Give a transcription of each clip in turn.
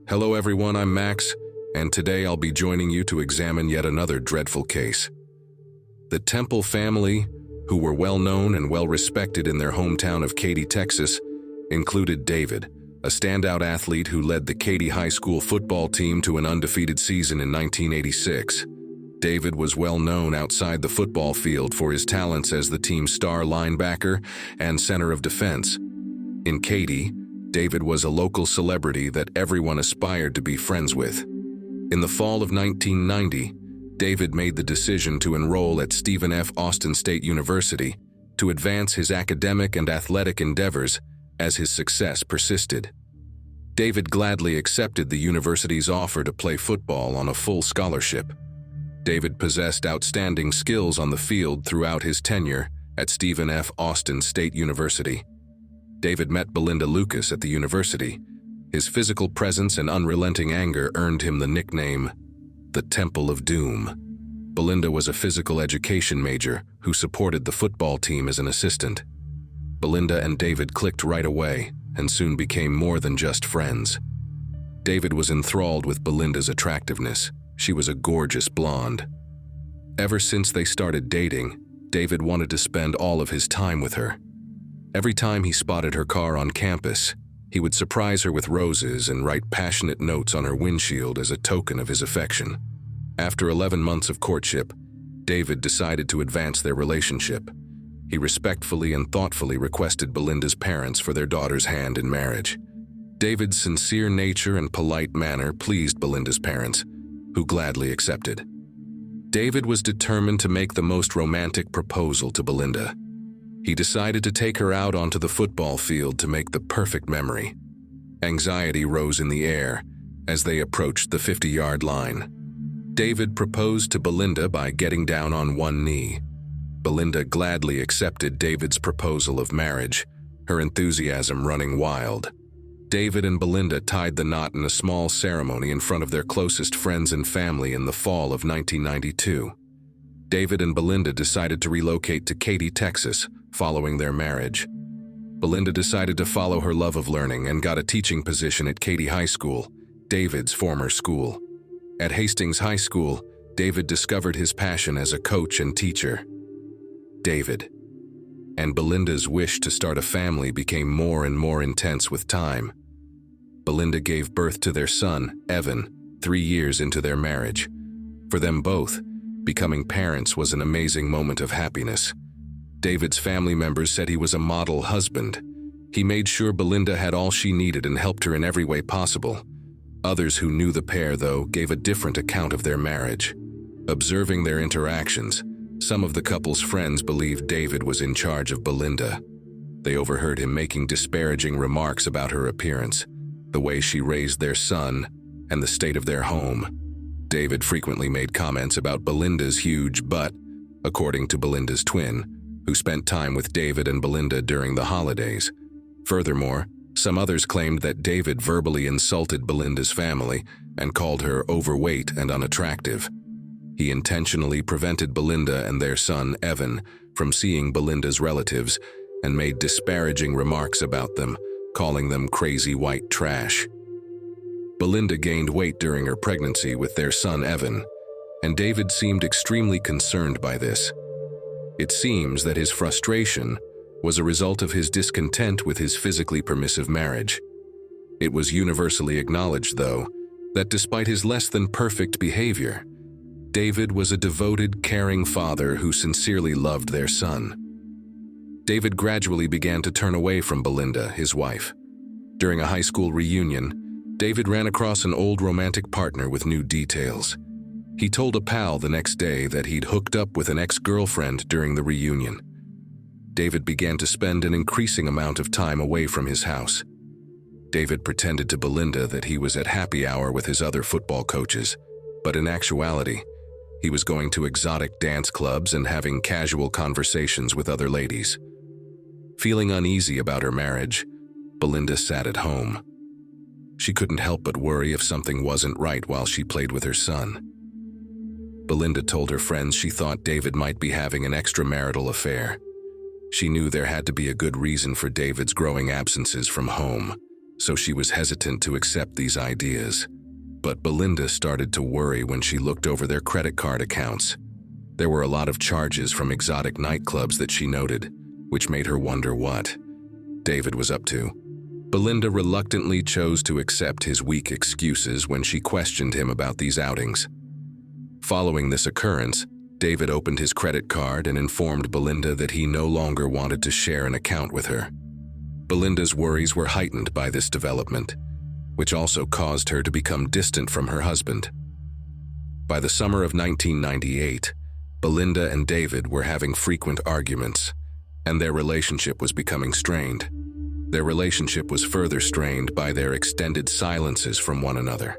Hello everyone, I'm Max, and today I'll be joining you to examine yet another dreadful case. The Temple family, who were well known and well respected in their hometown of Katy, Texas, included David, a standout athlete who led the Katy High School football team to an undefeated season in 1986. David was well known outside the football field for his talents as the team's star linebacker and center of defense. In Katy, David was a local celebrity that everyone aspired to be friends with. In the fall of 1990, David made the decision to enroll at Stephen F. Austin State University to advance his academic and athletic endeavors as his success persisted. David gladly accepted the university's offer to play football on a full scholarship. David possessed outstanding skills on the field throughout his tenure at Stephen F. Austin State University. David met Belinda Lucas at the university. His physical presence and unrelenting anger earned him the nickname, the Temple of Doom. Belinda was a physical education major who supported the football team as an assistant. Belinda and David clicked right away and soon became more than just friends. David was enthralled with Belinda's attractiveness. She was a gorgeous blonde. Ever since they started dating, David wanted to spend all of his time with her. Every time he spotted her car on campus, he would surprise her with roses and write passionate notes on her windshield as a token of his affection. After 11 months of courtship, David decided to advance their relationship. He respectfully and thoughtfully requested Belinda's parents for their daughter's hand in marriage. David's sincere nature and polite manner pleased Belinda's parents, who gladly accepted. David was determined to make the most romantic proposal to Belinda. He decided to take her out onto the football field to make the perfect memory. Anxiety rose in the air as they approached the 50-yard line. David proposed to Belinda by getting down on one knee. Belinda gladly accepted David's proposal of marriage, her enthusiasm running wild. David and Belinda tied the knot in a small ceremony in front of their closest friends and family in the fall of 1992. David and Belinda decided to relocate to Katy, Texas, following their marriage. Belinda decided to follow her love of learning and got a teaching position at Katy High School, David's former school. At Hastings High School, David discovered his passion as a coach and teacher. David and Belinda's wish to start a family became more and more intense with time. Belinda gave birth to their son, Evan, 3 years into their marriage. For them both, becoming parents was an amazing moment of happiness. David's family members said he was a model husband. He made sure Belinda had all she needed and helped her in every way possible. Others who knew the pair, though, gave a different account of their marriage. Observing their interactions, some of the couple's friends believed David was in charge of Belinda. They overheard him making disparaging remarks about her appearance, the way she raised their son, and the state of their home. David frequently made comments about Belinda's huge butt, according to Belinda's twin, who spent time with David and Belinda during the holidays. Furthermore, some others claimed that David verbally insulted Belinda's family and called her overweight and unattractive. He intentionally prevented Belinda and their son, Evan, from seeing Belinda's relatives and made disparaging remarks about them, calling them crazy white trash. Belinda gained weight during her pregnancy with their son, Evan, and David seemed extremely concerned by this. It seems that his frustration was a result of his discontent with his physically permissive marriage. It was universally acknowledged, though, that despite his less than perfect behavior, David was a devoted, caring father who sincerely loved their son. David gradually began to turn away from Belinda, his wife. During a high school reunion, David ran across an old romantic partner with new details. He told a pal the next day that he'd hooked up with an ex-girlfriend during the reunion. David began to spend an increasing amount of time away from his house. David pretended to Belinda that he was at happy hour with his other football coaches, but in actuality, he was going to exotic dance clubs and having casual conversations with other ladies. Feeling uneasy about her marriage, Belinda sat at home. She couldn't help but worry if something wasn't right while she played with her son. Belinda told her friends she thought David might be having an extramarital affair. She knew there had to be a good reason for David's growing absences from home. so she was hesitant to accept these ideas. But Belinda started to worry when she looked over their credit card accounts. There were a lot of charges from exotic nightclubs that she noted, which made her wonder what David was up to. Belinda reluctantly chose to accept his weak excuses when she questioned him about these outings. Following this occurrence, David opened his credit card and informed Belinda that he no longer wanted to share an account with her. Belinda's worries were heightened by this development, which also caused her to become distant from her husband. By the summer of 1998, Belinda and David were having frequent arguments, and their relationship was becoming strained. Their relationship was further strained by their extended silences from one another.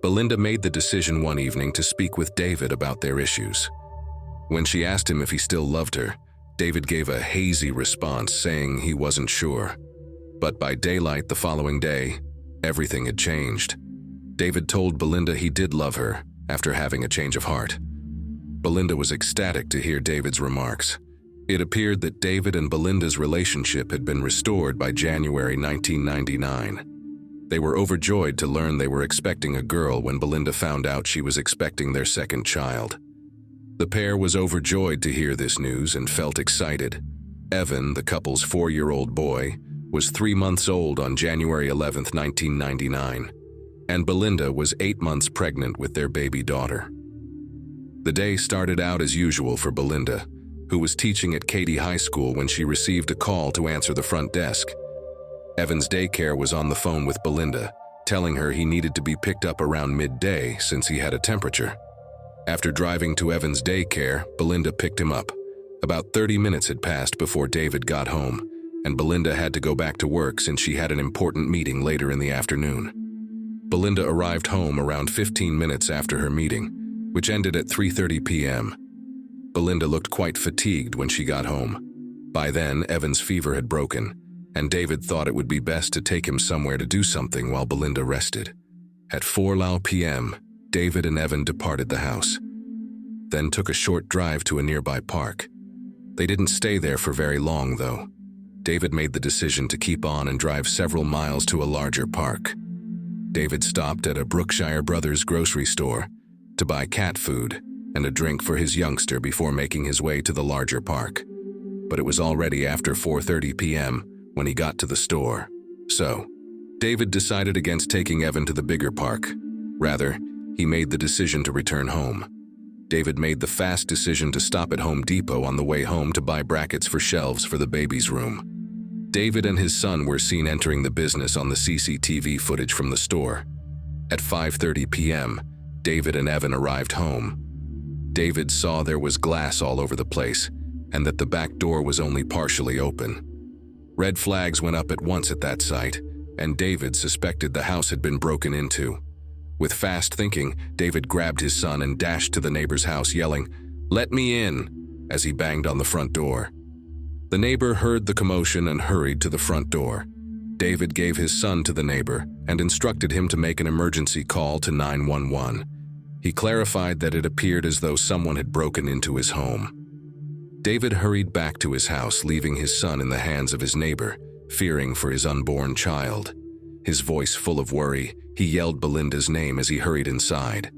Belinda made the decision one evening to speak with David about their issues. When she asked him if he still loved her, David gave a hazy response saying he wasn't sure. But by daylight the following day, everything had changed. David told Belinda he did love her after having a change of heart. Belinda was ecstatic to hear David's remarks. It appeared that David and Belinda's relationship had been restored by January 1999. They were overjoyed to learn they were expecting a girl when Belinda found out she was expecting their second child. The pair was overjoyed to hear this news and felt excited. Evan, the couple's 4-year-old boy, was 3 months old on January 11, 1999, and Belinda was 8 months pregnant with their baby daughter. The day started out as usual for Belinda, who was teaching at Katy High School when she received a call to answer the front desk. Evan's daycare was on the phone with Belinda, telling her he needed to be picked up around midday since he had a temperature. After driving to Evan's daycare, Belinda picked him up. About 30 minutes had passed before David got home, and Belinda had to go back to work since she had an important meeting later in the afternoon. Belinda arrived home around 15 minutes after her meeting, which ended at 3:30 p.m. Belinda looked quite fatigued when she got home. By then, Evan's fever had broken, and David thought it would be best to take him somewhere to do something while Belinda rested. At 4 p.m., David and Evan departed the house, then took a short drive to a nearby park. They didn't stay there for very long, though. David made the decision to keep on and drive several miles to a larger park. David stopped at a Brookshire Brothers grocery store to buy cat food and a drink for his youngster before making his way to the larger park. But it was already after 4:30 p.m. when he got to the store. So, David decided against taking Evan to the bigger park. Rather, he made the decision to return home. David made the fast decision to stop at Home Depot on the way home to buy brackets for shelves for the baby's room. David and his son were seen entering the business on the CCTV footage from the store. At 5:30 p.m., David and Evan arrived home. David saw there was glass all over the place and that the back door was only partially open. Red flags went up at once at that site, and David suspected the house had been broken into. With fast thinking, David grabbed his son and dashed to the neighbor's house yelling, "Let me in," as he banged on the front door. The neighbor heard the commotion and hurried to the front door. David gave his son to the neighbor and instructed him to make an emergency call to 911. He clarified that it appeared as though someone had broken into his home. David hurried back to his house, leaving his son in the hands of his neighbor, fearing for his unborn child. His voice full of worry, he yelled Belinda's name as he hurried inside.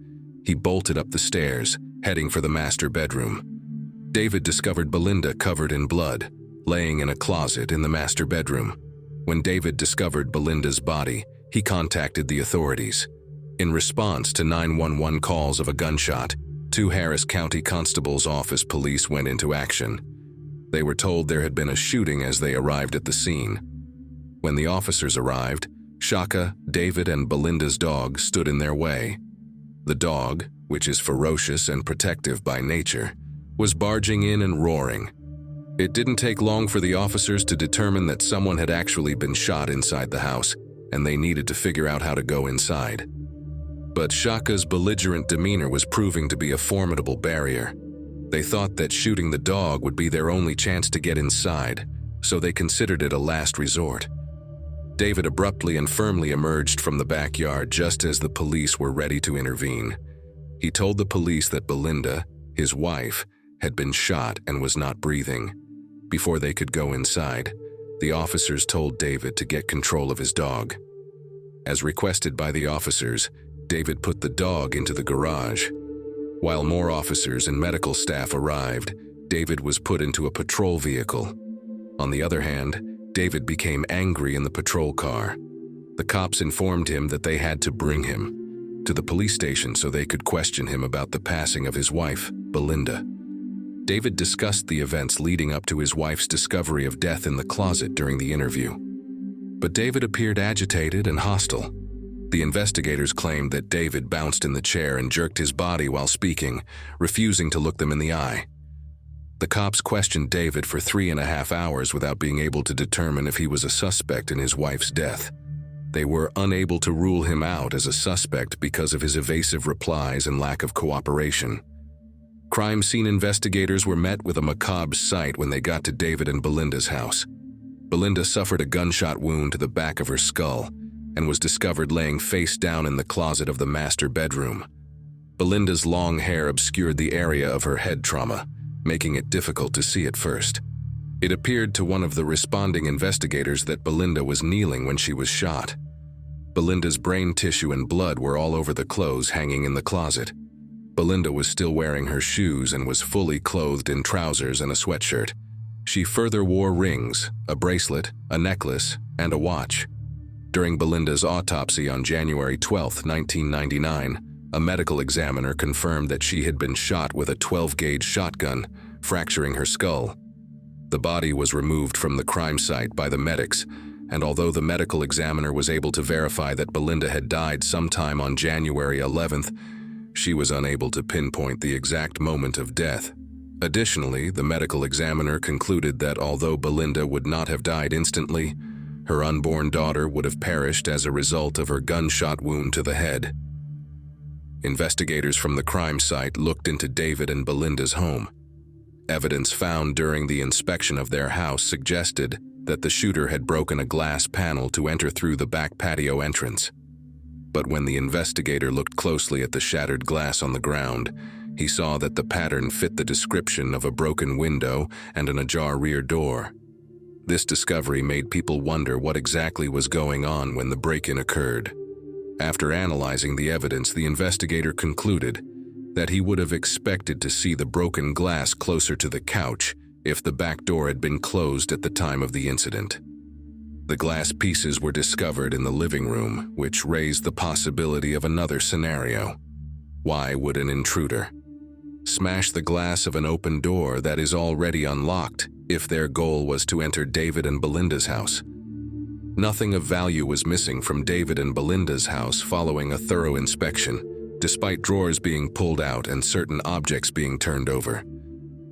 He bolted up the stairs, heading for the master bedroom. David discovered Belinda covered in blood, laying in a closet in the master bedroom. When David discovered Belinda's body, he contacted the authorities. In response to 911 calls of a gunshot, 2 Harris County Constable's Office police went into action. They were told there had been a shooting as they arrived at the scene. When the officers arrived, Shaka, David, and Belinda's dog stood in their way. The dog, which is ferocious and protective by nature, was barging in and roaring. It didn't take long for the officers to determine that someone had actually been shot inside the house, and they needed to figure out how to go inside. But Shaka's belligerent demeanor was proving to be a formidable barrier. They thought that shooting the dog would be their only chance to get inside, so they considered it a last resort. David abruptly and firmly emerged from the backyard just as the police were ready to intervene. He told the police that Belinda, his wife, had been shot and was not breathing. Before they could go inside, the officers told David to get control of his dog. As requested by the officers, David put the dog into the garage. While more officers and medical staff arrived, David was put into a patrol vehicle. On the other hand, David became angry in the patrol car. The cops informed him that they had to bring him to the police station so they could question him about the passing of his wife, Belinda. David discussed the events leading up to his wife's discovery of death in the closet during the interview. But David appeared agitated and hostile. The investigators claimed that David bounced in the chair and jerked his body while speaking, refusing to look them in the eye. The cops questioned David for 3.5 hours without being able to determine if he was a suspect in his wife's death. They were unable to rule him out as a suspect because of his evasive replies and lack of cooperation. Crime scene investigators were met with a macabre sight when they got to David and Belinda's house. Belinda suffered a gunshot wound to the back of her skull and was discovered laying face down in the closet of the master bedroom. Belinda's long hair obscured the area of her head trauma, making it difficult to see at first. It appeared to one of the responding investigators that Belinda was kneeling when she was shot. Belinda's brain tissue and blood were all over the clothes hanging in the closet. Belinda was still wearing her shoes and was fully clothed in trousers and a sweatshirt. She further wore rings, a bracelet, a necklace, and a watch. During Belinda's autopsy on January 12, 1999, a medical examiner confirmed that she had been shot with a 12-gauge shotgun, fracturing her skull. The body was removed from the crime site by the medics, and although the medical examiner was able to verify that Belinda had died sometime on January 11th, she was unable to pinpoint the exact moment of death. Additionally, the medical examiner concluded that although Belinda would not have died instantly, her unborn daughter would have perished as a result of her gunshot wound to the head. Investigators from the crime site looked into David and Belinda's home. Evidence found during the inspection of their house suggested that the shooter had broken a glass panel to enter through the back patio entrance. But when the investigator looked closely at the shattered glass on the ground, he saw that the pattern fit the description of a broken window and an ajar rear door. This discovery made people wonder what exactly was going on when the break-in occurred. After analyzing the evidence, the investigator concluded that he would have expected to see the broken glass closer to the couch if the back door had been closed at the time of the incident. The glass pieces were discovered in the living room, which raised the possibility of another scenario. Why would an intruder smash the glass of an open door that is already unlocked if their goal was to enter David and Belinda's house? Nothing of value was missing from David and Belinda's house following a thorough inspection, despite drawers being pulled out and certain objects being turned over.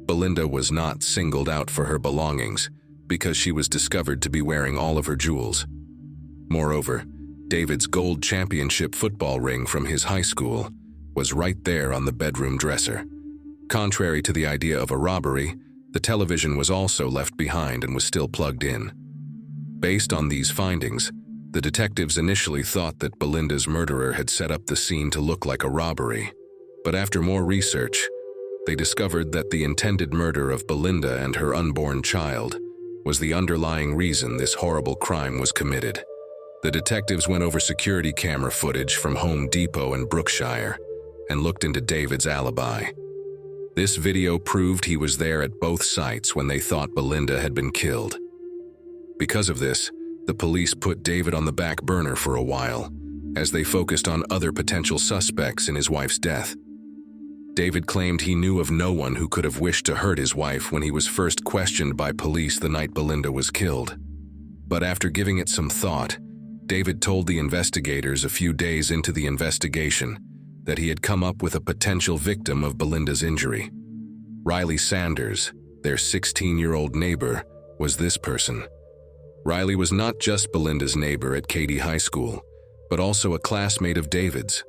Belinda was not singled out for her belongings because she was discovered to be wearing all of her jewels. Moreover, David's gold championship football ring from his high school was right there on the bedroom dresser. Contrary to the idea of a robbery, the television was also left behind and was still plugged in. Based on these findings, the detectives initially thought that Belinda's murderer had set up the scene to look like a robbery. But after more research, they discovered that the intended murder of Belinda and her unborn child was the underlying reason this horrible crime was committed. The detectives went over security camera footage from Home Depot and Brookshire and looked into David's alibi. This video proved he was there at both sites when they thought Belinda had been killed. Because of this, the police put David on the back burner for a while, as they focused on other potential suspects in his wife's death. David claimed he knew of no one who could have wished to hurt his wife when he was first questioned by police the night Belinda was killed. But after giving it some thought, David told the investigators a few days into the investigation that he had come up with a potential victim of Belinda's injury. Riley Sanders, their 16-year-old neighbor, was this person. Riley was not just Belinda's neighbor at Katy High School, but also a classmate of David's.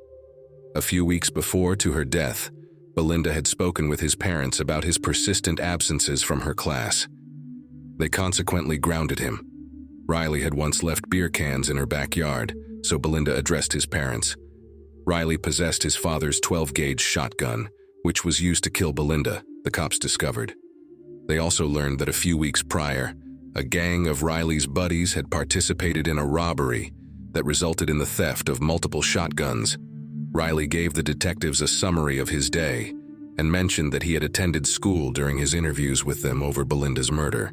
A few weeks before to her death, Belinda had spoken with his parents about his persistent absences from her class. They consequently grounded him. Riley had once left beer cans in her backyard, so Belinda addressed his parents. Riley possessed his father's 12-gauge shotgun, which was used to kill Belinda, the cops discovered. They also learned that a few weeks prior, A gang of Riley's buddies had participated in a robbery that resulted in the theft of multiple shotguns. Riley gave the detectives a summary of his day and mentioned that he had attended school during his interviews with them over Belinda's murder.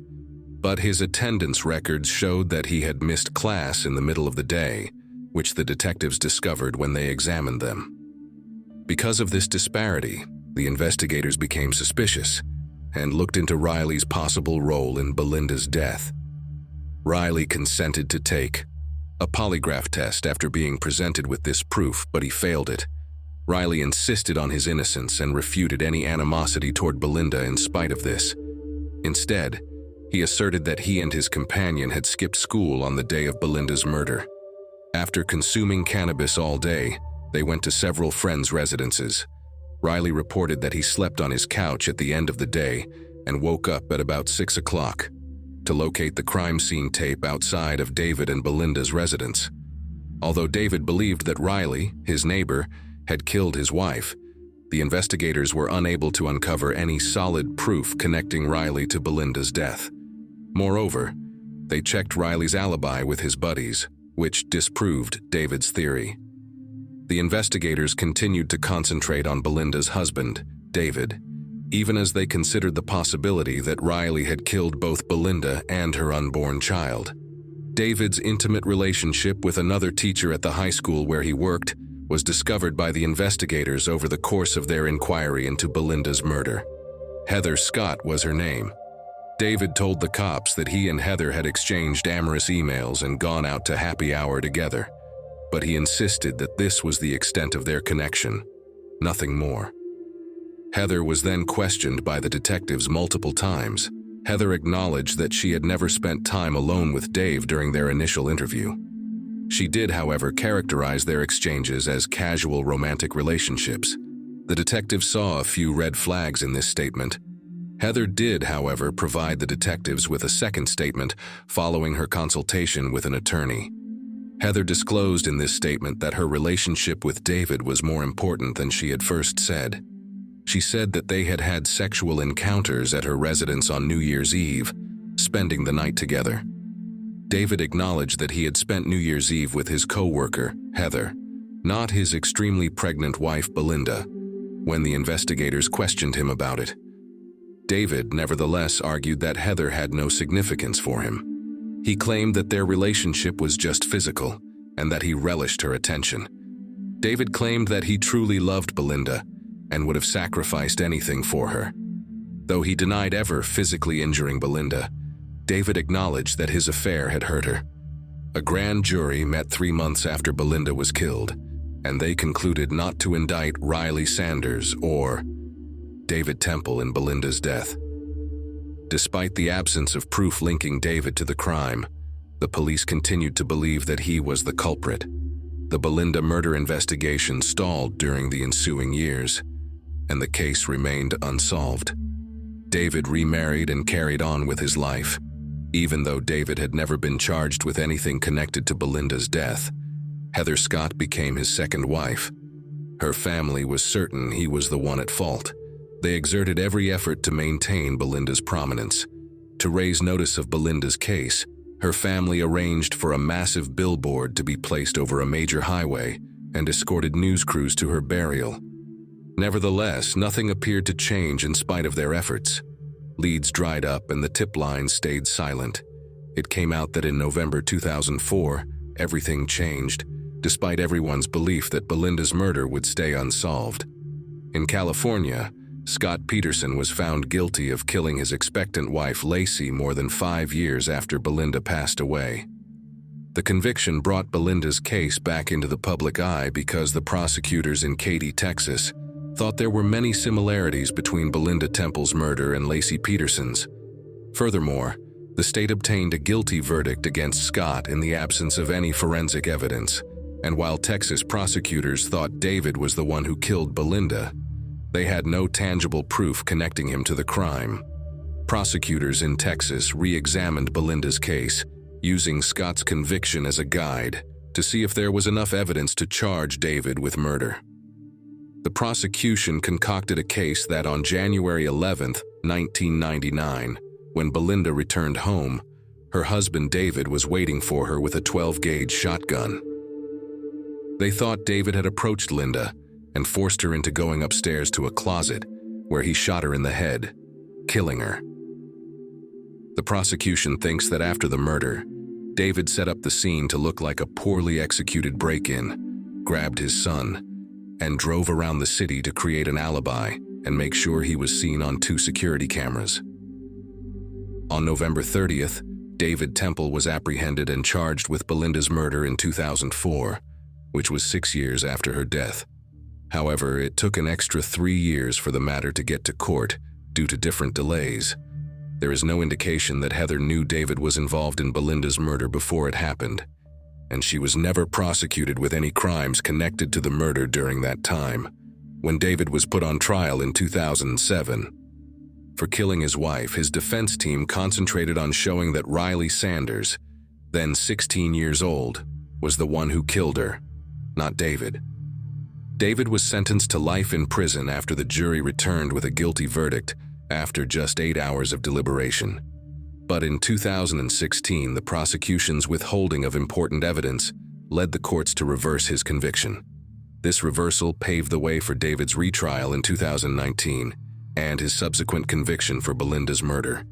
But his attendance records showed that he had missed class in the middle of the day, which the detectives discovered when they examined them. Because of this disparity, the investigators became suspicious and looked into Riley's possible role in Belinda's death. Riley consented to take a polygraph test after being presented with this proof, but he failed it. Riley insisted on his innocence and refuted any animosity toward Belinda in spite of this. Instead, he asserted that he and his companion had skipped school on the day of Belinda's murder. After consuming cannabis all day, they went to several friends' residences. Riley reported that he slept on his couch at the end of the day and woke up at about 6 o'clock to locate the crime scene tape outside of David and Belinda's residence. Although David believed that Riley, his neighbor, had killed his wife, the investigators were unable to uncover any solid proof connecting Riley to Belinda's death. Moreover, they checked Riley's alibi with his buddies, which disproved David's theory. The investigators continued to concentrate on Belinda's husband, David, even as they considered the possibility that Riley had killed both Belinda and her unborn child. David's intimate relationship with another teacher at the high school where he worked was discovered by the investigators over the course of their inquiry into Belinda's murder. Heather Scott was her name. David told the cops that he and Heather had exchanged amorous emails and gone out to happy hour together, but he insisted that this was the extent of their connection, nothing more. Heather was then questioned by the detectives multiple times. Heather acknowledged that she had never spent time alone with Dave during their initial interview. She did, however, characterize their exchanges as casual romantic relationships. The detectives saw a few red flags in this statement. Heather did, however, provide the detectives with a second statement following her consultation with an attorney. Heather disclosed in this statement that her relationship with David was more important than she had first said. She said that they had had sexual encounters at her residence on New Year's Eve, spending the night together. David acknowledged that he had spent New Year's Eve with his co-worker, Heather, not his extremely pregnant wife, Belinda, when the investigators questioned him about it. David, nevertheless, argued that Heather had no significance for him. He claimed that their relationship was just physical and that he relished her attention. David claimed that he truly loved Belinda and would have sacrificed anything for her. Though he denied ever physically injuring Belinda, David acknowledged that his affair had hurt her. A grand jury met 3 months after Belinda was killed, and they concluded not to indict Riley Sanders or David Temple in Belinda's death. Despite the absence of proof linking David to the crime, the police continued to believe that he was the culprit. The Belinda murder investigation stalled during the ensuing years, and the case remained unsolved. David remarried and carried on with his life. Even though David had never been charged with anything connected to Belinda's death, Heather Scott became his second wife. Her family was certain he was the one at fault. They exerted every effort to maintain Belinda's prominence. To raise notice of Belinda's case, her family arranged for a massive billboard to be placed over a major highway and escorted news crews to her burial. Nevertheless, nothing appeared to change in spite of their efforts. Leads dried up and the tip line stayed silent. It came out that in November 2004, everything changed, despite everyone's belief that Belinda's murder would stay unsolved. In California, Scott Peterson was found guilty of killing his expectant wife Lacey more than 5 years after Belinda passed away. The conviction brought Belinda's case back into the public eye because the prosecutors in Katy, Texas, thought there were many similarities between Belinda Temple's murder and Lacey Peterson's. Furthermore, the state obtained a guilty verdict against Scott in the absence of any forensic evidence, and while Texas prosecutors thought David was the one who killed Belinda, they had no tangible proof connecting him to the crime. Prosecutors in Texas re-examined Belinda's case, using Scott's conviction as a guide to see if there was enough evidence to charge David with murder. The prosecution concocted a case that on January 11, 1999, when Belinda returned home, Her husband David was waiting for her with a 12-gauge shotgun. They thought David had approached Linda and forced her into going upstairs to a closet, where he shot her in the head, killing her. The prosecution thinks that after the murder, David set up the scene to look like a poorly executed break-in, grabbed his son, and drove around the city to create an alibi and make sure he was seen on 2 security cameras. On November 30th, David Temple was apprehended and charged with Belinda's murder in 2004, which was 6 years after her death. However, it took an extra 3 years for the matter to get to court due to different delays. There is no indication that Heather knew David was involved in Belinda's murder before it happened, and she was never prosecuted with any crimes connected to the murder during that time, when David was put on trial in 2007. For killing his wife, his defense team concentrated on showing that Riley Sanders, then 16 years old, was the one who killed her, not David. David was sentenced to life in prison after the jury returned with a guilty verdict after just 8 hours of deliberation. But in 2016, the prosecution's withholding of important evidence led the courts to reverse his conviction. This reversal paved the way for David's retrial in 2019 and his subsequent conviction for Belinda's murder.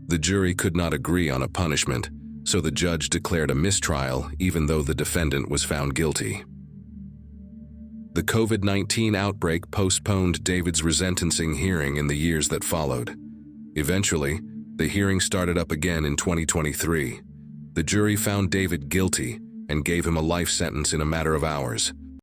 The jury could not agree on a punishment, so the judge declared a mistrial even though the defendant was found guilty. The COVID-19 outbreak postponed David's resentencing hearing in the years that followed. Eventually, the hearing started up again in 2023. The jury found David guilty and gave him a life sentence in a matter of hours,